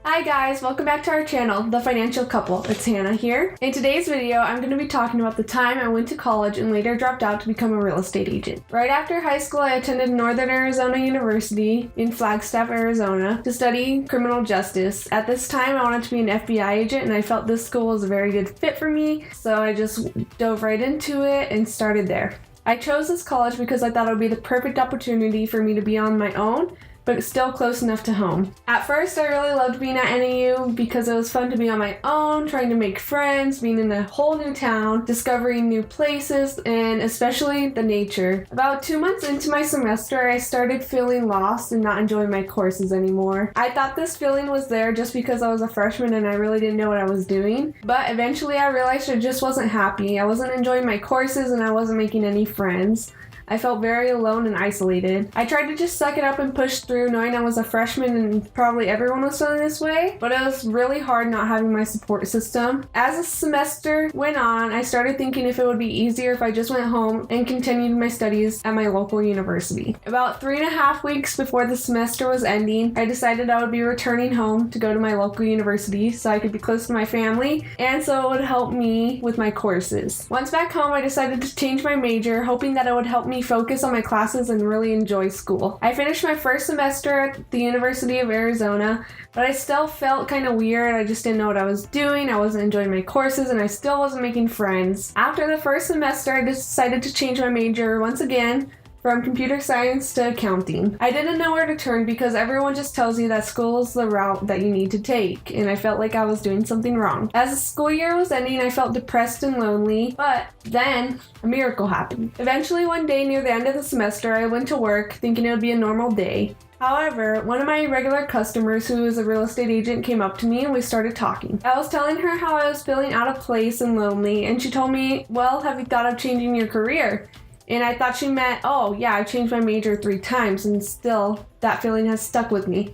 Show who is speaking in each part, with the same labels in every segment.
Speaker 1: Hi guys, welcome back to our channel, The Financial Couple. It's Hannah here. In today's video, I'm going to be talking about the time I went to college and later dropped out to become a real estate agent. Right after high school, I attended Northern Arizona University in Flagstaff, Arizona to study criminal justice. At this time, I wanted to be an FBI agent and I felt this school was a very good fit for me, so I just dove right into it and started there. I chose this college because I thought it would be the perfect opportunity for me to be on my own, but still close enough to home. At first, I really loved being at NAU because it was fun to be on my own, trying to make friends, being in a whole new town, discovering new places, and especially the nature. About 2 months into my semester, I started feeling lost and not enjoying my courses anymore. I thought this feeling was there just because I was a freshman and I really didn't know what I was doing, but eventually I realized I just wasn't happy. I wasn't enjoying my courses and I wasn't making any friends. I felt very alone and isolated. I tried to just suck it up and push through, knowing I was a freshman and probably everyone was feeling this way, but it was really hard not having my support system. As the semester went on, I started thinking if it would be easier if I just went home and continued my studies at my local university. About 3.5 weeks before the semester was ending, I decided I would be returning home to go to my local university so I could be close to my family and so it would help me with my courses. Once back home, I decided to change my major, hoping that it would help me focus on my classes and really enjoy school. I finished my first semester at the University of Arizona, but I still felt kind of weird. I just didn't know what I was doing. I wasn't enjoying my courses and I still wasn't making friends. After the first semester, I decided to change my major once again from computer science to accounting. I didn't know where to turn because everyone just tells you that school is the route that you need to take, and I felt like I was doing something wrong. As the school year was ending, I felt depressed and lonely, but then a miracle happened. Eventually, one day near the end of the semester, I went to work thinking it would be a normal day. However, one of my regular customers who is a real estate agent came up to me and we started talking. I was telling her how I was feeling out of place and lonely, and she told me, "Well, have you thought of changing your career?" And I thought she meant, oh yeah, I changed my major 3 times and still that feeling has stuck with me.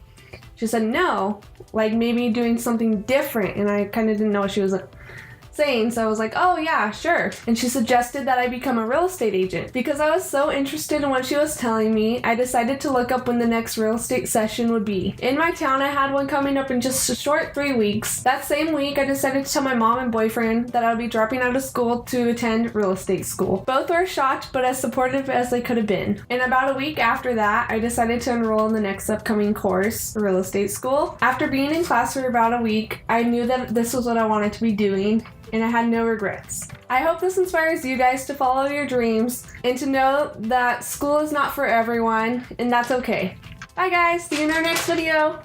Speaker 1: She said no, like maybe doing something different, and I kind of didn't know what she was saying, so I was like, oh yeah, sure. And she suggested that I become a real estate agent. Because I was so interested in what she was telling me, I decided to look up when the next real estate session would be. In my town, I had one coming up in just a short 3 weeks. That same week, I decided to tell my mom and boyfriend that I would be dropping out of school to attend real estate school. Both were shocked, but as supportive as they could have been. And about a week after that, I decided to enroll in the next upcoming course, real estate school. After being in class for about a week, I knew that this was what I wanted to be doing, and I had no regrets. I hope this inspires you guys to follow your dreams and to know that school is not for everyone, and that's okay. Bye guys, see you in our next video.